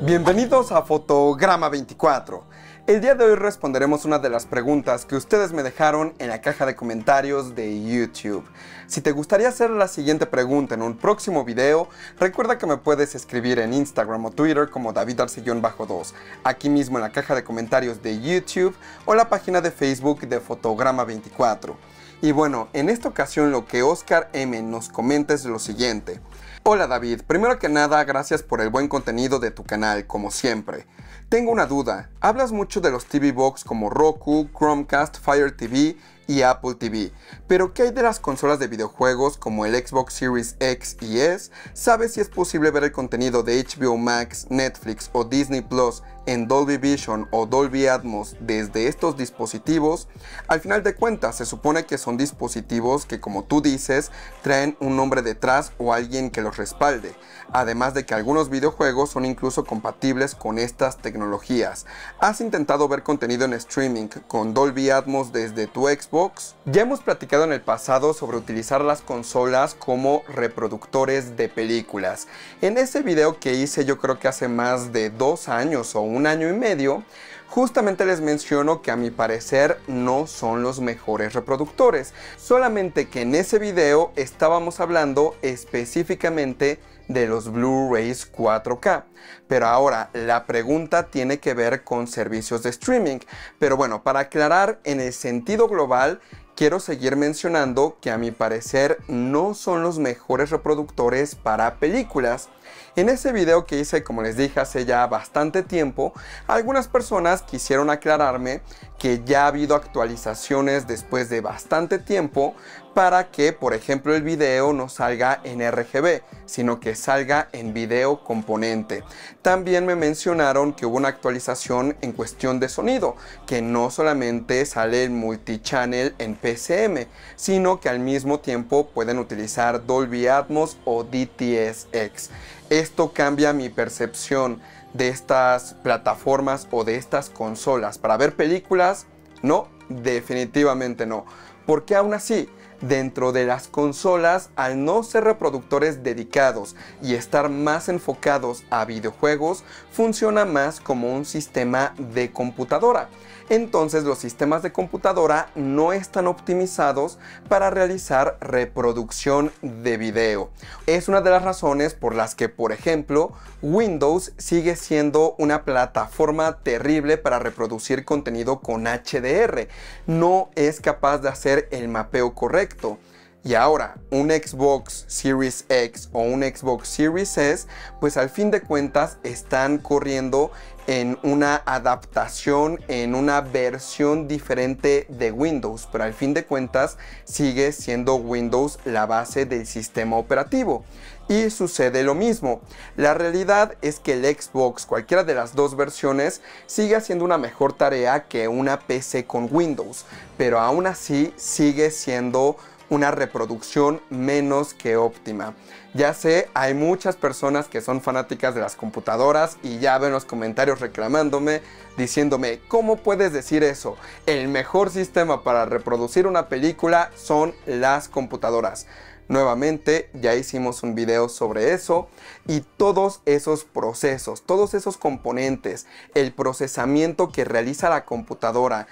Bienvenidos a Fotograma 24. El día de hoy responderemos una de las preguntas que ustedes me dejaron en la caja de comentarios de YouTube. Si te gustaría hacer la siguiente pregunta en un próximo video, recuerda que me puedes escribir en Instagram o Twitter como David_2, aquí mismo en la caja de comentarios de YouTube o la página de Facebook de Fotograma 24. Y bueno, en esta ocasión lo que Oscar M nos comenta es lo siguiente. Hola David, primero que nada gracias por el buen contenido de tu canal, como siempre. Tengo una duda, hablas mucho de los TV Box como Roku, Chromecast, Fire TV y Apple TV, pero ¿qué hay de las consolas de videojuegos como el Xbox Series X y S? ¿Sabes si es posible ver el contenido de HBO Max, Netflix o Disney Plus en Dolby Vision o Dolby Atmos desde estos dispositivos? Al final de cuentas se supone que son dispositivos que, como tú dices, traen un nombre detrás o alguien que los respalde, además de que algunos videojuegos son incluso compatibles con estas tecnologías. ¿Has intentado ver contenido en streaming con Dolby Atmos desde tu Xbox? Ya hemos platicado en el pasado sobre utilizar las consolas como reproductores de películas. En ese video que hice yo creo que hace más de 2 años o 1 año y medio, justamente les menciono que a mi parecer no son los mejores reproductores, solamente que en ese video estábamos hablando específicamente de los Blu-rays 4K. Pero ahora la pregunta tiene que ver con servicios de streaming. Pero bueno, para aclarar en el sentido global, quiero seguir mencionando que a mi parecer no son los mejores reproductores para películas. En ese video que hice, como les dije hace ya bastante tiempo, algunas personas quisieron aclararme que ya ha habido actualizaciones después de bastante tiempo para que, por ejemplo, el video no salga en RGB, sino que salga en video componente. También me mencionaron que hubo una actualización en cuestión de sonido, que no solamente sale el multichannel en PCM, sino que al mismo tiempo pueden utilizar Dolby Atmos o DTS-X. Esto cambia mi percepción de estas plataformas o de estas consolas. ¿Para ver películas? No, definitivamente no. Porque aún así, dentro de las consolas, al no ser reproductores dedicados y estar más enfocados a videojuegos, funciona más como un sistema de computadora. Entonces los sistemas de computadora no están optimizados para realizar reproducción de video. Es una de las razones por las que, por ejemplo, Windows sigue siendo una plataforma terrible para reproducir contenido con HDR. No es capaz de hacer el mapeo correcto. Y ahora, un Xbox Series X o un Xbox Series S, pues al fin de cuentas están corriendo en una adaptación, en una versión diferente de Windows, pero al fin de cuentas sigue siendo Windows la base del sistema operativo. Y sucede lo mismo. La realidad es que el Xbox, cualquiera de las dos versiones, sigue haciendo una mejor tarea que una PC con Windows, pero aún así sigue siendo una reproducción menos que óptima. Ya sé, hay muchas personas que son fanáticas de las computadoras y ya ven los comentarios reclamándome, diciéndome, ¿cómo puedes decir eso? El mejor sistema para reproducir una película son las computadoras. Nuevamente, ya hicimos un video sobre eso y todos esos procesos, todos esos componentes, el procesamiento que realiza la computadora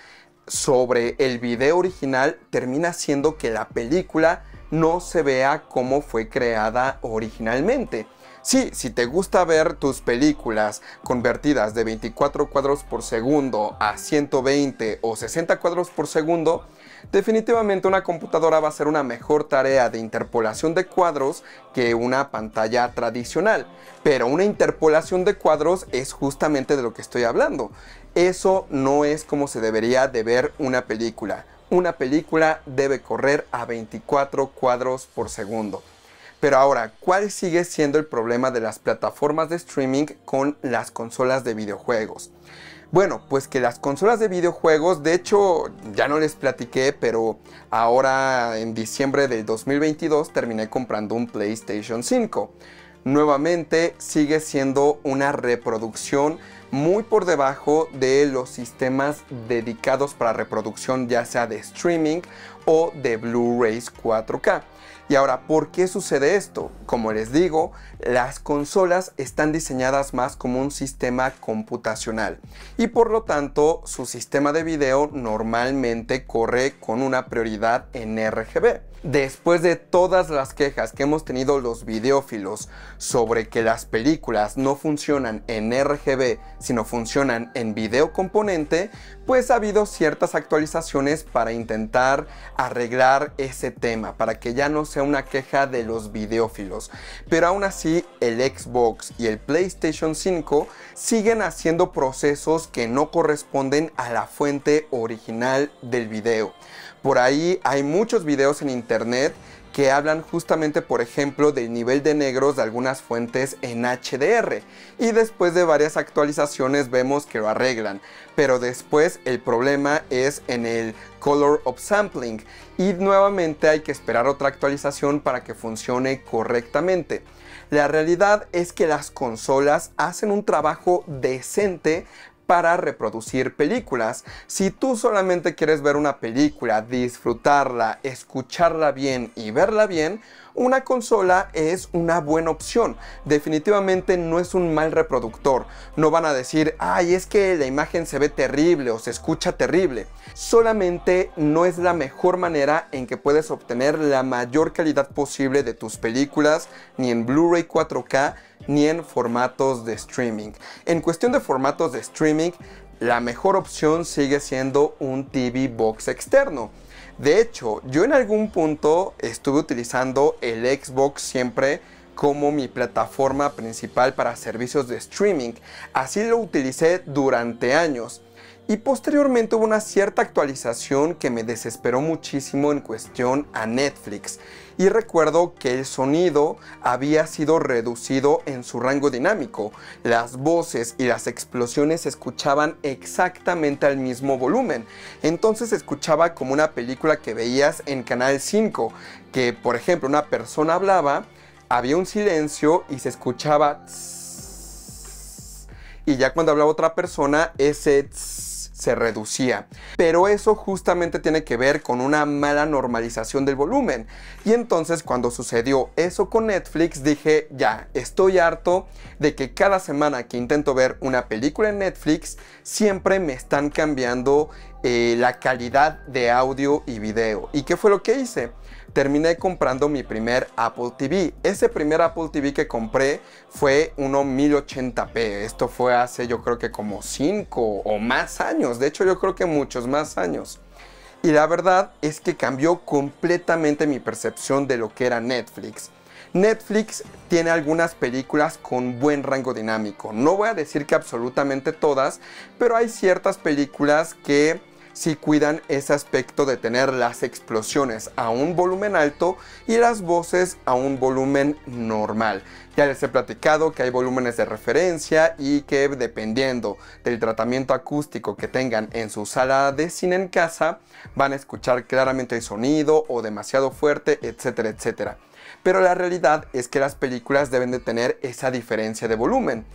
sobre el video original termina haciendo que la película no se vea como fue creada originalmente. Sí, si te gusta ver tus películas convertidas de 24 cuadros por segundo a 120 o 60 cuadros por segundo, definitivamente una computadora va a hacer una mejor tarea de interpolación de cuadros que una pantalla tradicional. Pero una interpolación de cuadros es justamente de lo que estoy hablando. Eso no es como se debería de ver una película. Una película debe correr a 24 cuadros por segundo. Pero ahora, ¿cuál sigue siendo el problema de las plataformas de streaming con las consolas de videojuegos? Bueno, pues que las consolas de videojuegos, de hecho, ya no les platiqué, pero ahora en diciembre del 2022 terminé comprando un PlayStation 5. Nuevamente sigue siendo una reproducción muy por debajo de los sistemas dedicados para reproducción ya sea de streaming o de Blu-rays 4K. Y ahora, ¿por qué sucede esto? Como les digo, las consolas están diseñadas más como un sistema computacional y por lo tanto su sistema de video normalmente corre con una prioridad en RGB. Después de todas las quejas que hemos tenido los videófilos sobre que las películas no funcionan en RGB sino funcionan en video componente, pues ha habido ciertas actualizaciones para intentar arreglar ese tema, para que ya no sea una queja de los videófilos. Pero aún así el Xbox y el PlayStation 5 siguen haciendo procesos que no corresponden a la fuente original del video. Por ahí hay muchos videos en internet que hablan justamente, por ejemplo, del nivel de negros de algunas fuentes en HDR, y después de varias actualizaciones vemos que lo arreglan, pero después el problema es en el color upsampling y nuevamente hay que esperar otra actualización para que funcione correctamente. La realidad es que las consolas hacen un trabajo decente para reproducir películas. Si tú solamente quieres ver una película, disfrutarla, escucharla bien y verla bien, una consola es una buena opción. Definitivamente no es un mal reproductor. No van a decir, ay, es que la imagen se ve terrible o se escucha terrible. Solamente no es la mejor manera en que puedes obtener la mayor calidad posible de tus películas, ni en Blu-ray 4K, ni en formatos de streaming. En cuestión de formatos de streaming, la mejor opción sigue siendo un TV Box externo. De hecho, yo en algún punto estuve utilizando el Xbox siempre como mi plataforma principal para servicios de streaming. Así lo utilicé durante años. Y posteriormente hubo una cierta actualización que me desesperó muchísimo en cuestión a Netflix. Y recuerdo que el sonido había sido reducido en su rango dinámico. Las voces y las explosiones se escuchaban exactamente al mismo volumen. Entonces se escuchaba como una película que veías en Canal 5, que por ejemplo una persona hablaba, había un silencio y se escuchaba tss, y ya cuando hablaba otra persona ese tss se reducía. Pero eso justamente tiene que ver con una mala normalización del volumen. Y entonces cuando sucedió eso con Netflix dije, ya, estoy harto de que cada semana que intento ver una película en Netflix siempre me están cambiando la calidad de audio y video. ¿Y qué fue lo que hice? Terminé comprando mi primer Apple TV. Ese primer Apple TV que compré fue uno 1080p. Esto fue hace yo creo que como 5 o más años. De hecho yo creo que muchos más años. Y la verdad es que cambió completamente mi percepción de lo que era Netflix. Netflix tiene algunas películas con buen rango dinámico. No voy a decir que absolutamente todas, pero hay ciertas películas que sí cuidan ese aspecto de tener las explosiones a un volumen alto y las voces a un volumen normal. Ya les he platicado que hay volúmenes de referencia y que dependiendo del tratamiento acústico que tengan en su sala de cine en casa, van a escuchar claramente el sonido o demasiado fuerte, etcétera, etcétera. Pero la realidad es que las películas deben de tener esa diferencia de volumen.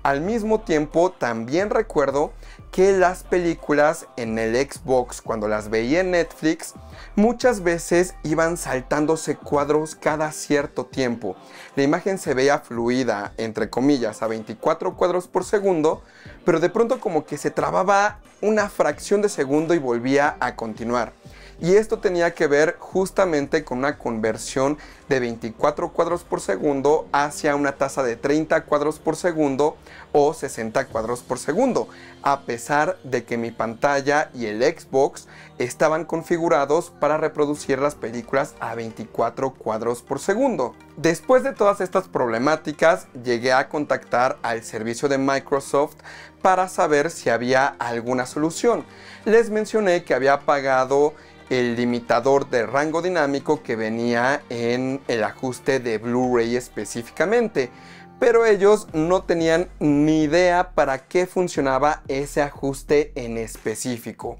Al mismo tiempo, también recuerdo que las películas en el Xbox, cuando las veía en Netflix, muchas veces iban saltándose cuadros cada cierto tiempo. La imagen se veía fluida, entre comillas, a 24 cuadros por segundo, pero de pronto como que se trababa una fracción de segundo y volvía a continuar. Y esto tenía que ver justamente con una conversión de 24 cuadros por segundo hacia una tasa de 30 cuadros por segundo o 60 cuadros por segundo, a pesar de que mi pantalla y el Xbox estaban configurados para reproducir las películas a 24 cuadros por segundo. Después de todas estas problemáticas, llegué a contactar al servicio de Microsoft para saber si había alguna solución. Les mencioné que había pagado el limitador de rango dinámico que venía en el ajuste de Blu-ray específicamente, pero ellos no tenían ni idea para qué funcionaba ese ajuste en específico.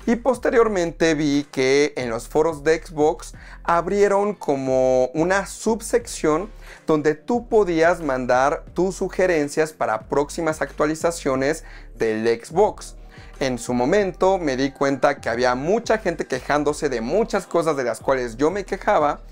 Y posteriormente vi que en los foros de Xbox abrieron como una subsección donde tú podías mandar tus sugerencias para próximas actualizaciones del Xbox. En su momento me di cuenta que había mucha gente quejándose de muchas cosas de las cuales yo me quejaba,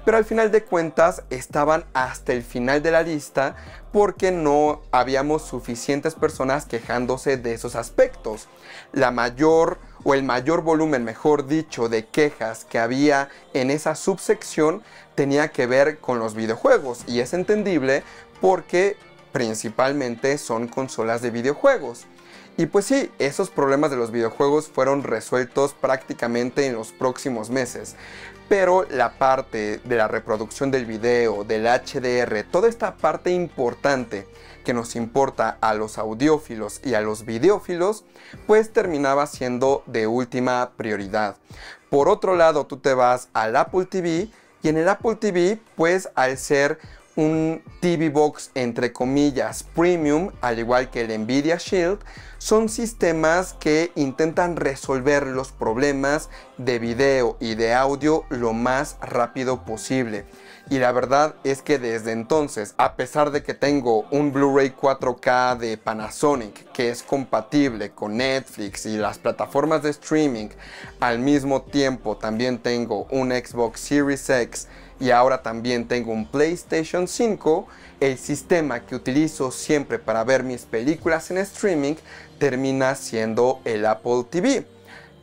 pero al final de cuentas estaban hasta el final de la lista porque no habíamos suficientes personas quejándose de esos aspectos. La mayor o el mayor volumen, mejor dicho, de quejas que había en esa subsección tenía que ver con los videojuegos, y es entendible porque principalmente son consolas de videojuegos. Y pues sí, esos problemas de los videojuegos fueron resueltos prácticamente en los próximos meses. Pero la parte de la reproducción del video, del HDR, toda esta parte importante que nos importa a los audiófilos y a los videófilos, pues terminaba siendo de última prioridad. Por otro lado, tú te vas al Apple TV, y en el Apple TV, pues al ser un TV Box entre comillas premium, al igual que el Nvidia Shield, son sistemas que intentan resolver los problemas de video y de audio lo más rápido posible. Y la verdad es que desde entonces, a pesar de que tengo un Blu-ray 4K de Panasonic que es compatible con Netflix y las plataformas de streaming, al mismo tiempo también tengo un Xbox Series X y ahora también tengo un PlayStation 5, el sistema que utilizo siempre para ver mis películas en streaming termina siendo el Apple TV.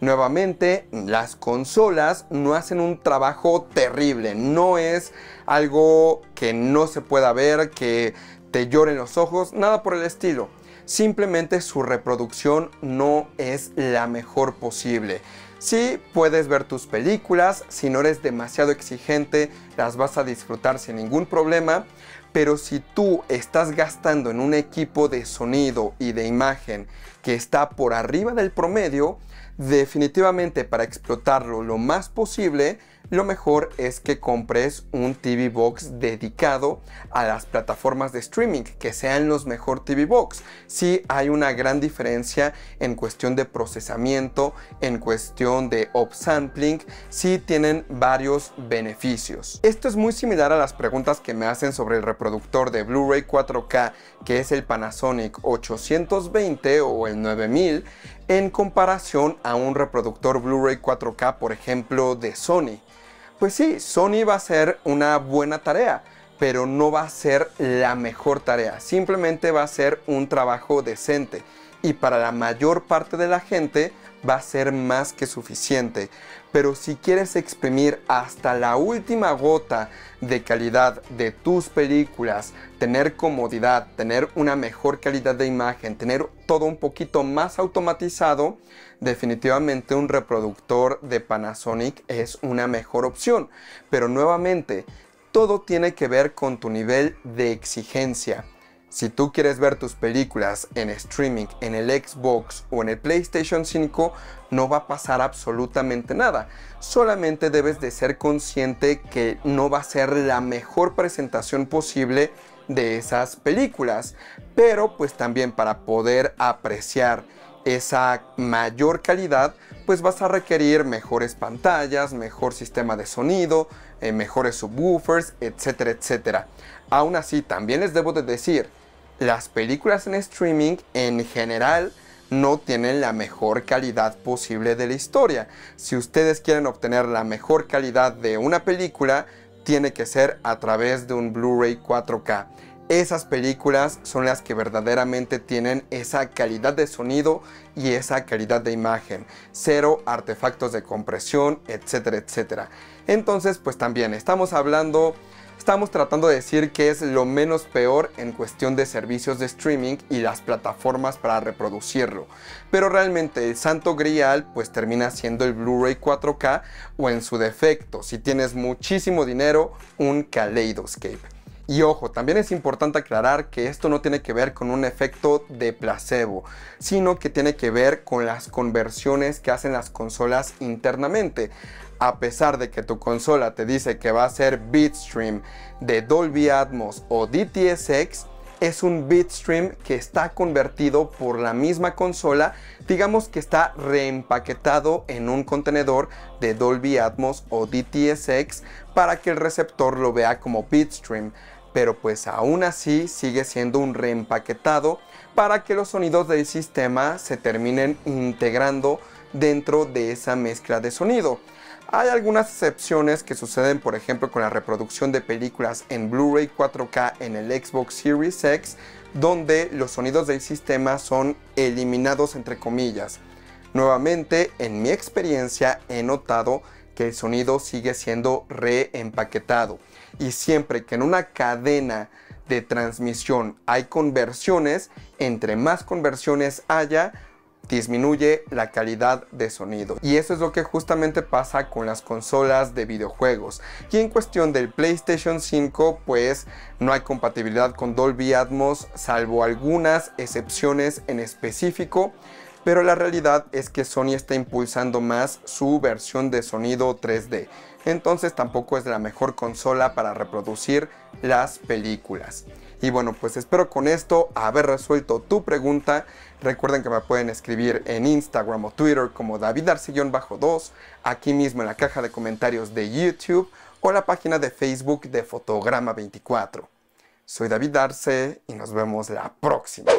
Nuevamente, las consolas no hacen un trabajo terrible, no es algo que no se pueda ver, que te lloren los ojos, nada por el estilo. Simplemente su reproducción no es la mejor posible. Sí, puedes ver tus películas, si no eres demasiado exigente, las vas a disfrutar sin ningún problema, pero si tú estás gastando en un equipo de sonido y de imagen que está por arriba del promedio, definitivamente para explotarlo lo más posible, lo mejor es que compres un TV Box dedicado a las plataformas de streaming, que sean los mejor TV Box. Sí hay una gran diferencia en cuestión de procesamiento, en cuestión de upsampling, sí tienen varios beneficios. Esto es muy similar a las preguntas que me hacen sobre el reproductor de Blu-ray 4K, que es el Panasonic 820 o el 9000, en comparación a un reproductor Blu-ray 4K, por ejemplo, de Sony. Pues sí, Sony va a hacer una buena tarea, pero no va a ser la mejor tarea. Simplemente va a ser un trabajo decente. Y para la mayor parte de la gente va a ser más que suficiente. Pero si quieres exprimir hasta la última gota de calidad de tus películas, tener comodidad, tener una mejor calidad de imagen, tener todo un poquito más automatizado, definitivamente un reproductor de Panasonic es una mejor opción. Pero nuevamente, todo tiene que ver con tu nivel de exigencia. Si tú quieres ver tus películas en streaming, en el Xbox o en el PlayStation 5, no va a pasar absolutamente nada. Solamente debes de ser consciente que no va a ser la mejor presentación posible de esas películas. Pero pues también para poder apreciar esa mayor calidad, pues vas a requerir mejores pantallas, mejor sistema de sonido, mejores subwoofers, etcétera, etcétera. Aún así, también les debo de decir, las películas en streaming en general no tienen la mejor calidad posible de la historia. Si ustedes quieren obtener la mejor calidad de una película, tiene que ser a través de un Blu-ray 4K. Esas películas son las que verdaderamente tienen esa calidad de sonido y esa calidad de imagen. Cero artefactos de compresión, etcétera, etcétera. Entonces, pues también estamos tratando de decir que es lo menos peor en cuestión de servicios de streaming y las plataformas para reproducirlo. Pero realmente el santo grial pues termina siendo el Blu-ray 4K o en su defecto, si tienes muchísimo dinero, un Kaleidoscape. Y ojo, también es importante aclarar que esto no tiene que ver con un efecto de placebo, sino que tiene que ver con las conversiones que hacen las consolas internamente. A pesar de que tu consola te dice que va a ser bitstream de Dolby Atmos o DTS:X, es un bitstream que está convertido por la misma consola, digamos que está reempaquetado en un contenedor de Dolby Atmos o DTS:X para que el receptor lo vea como bitstream. Pero pues aún así sigue siendo un reempaquetado para que los sonidos del sistema se terminen integrando dentro de esa mezcla de sonido. Hay algunas excepciones que suceden, por ejemplo, con la reproducción de películas en Blu-ray 4K en el Xbox Series X, donde los sonidos del sistema son eliminados entre comillas. Nuevamente, en mi experiencia he notado que el sonido sigue siendo reempaquetado, y siempre que en una cadena de transmisión hay conversiones, entre más conversiones haya, disminuye la calidad de sonido. Y eso es lo que justamente pasa con las consolas de videojuegos. Y en cuestión del PlayStation 5, pues no hay compatibilidad con Dolby Atmos, salvo algunas excepciones en específico. Pero la realidad es que Sony está impulsando más su versión de sonido 3D. Entonces tampoco es la mejor consola para reproducir las películas. Y bueno, pues espero con esto haber resuelto tu pregunta. Recuerden que me pueden escribir en Instagram o Twitter como DavidArce-2, aquí mismo en la caja de comentarios de YouTube o la página de Facebook de Fotograma 24. Soy David Arce y nos vemos la próxima.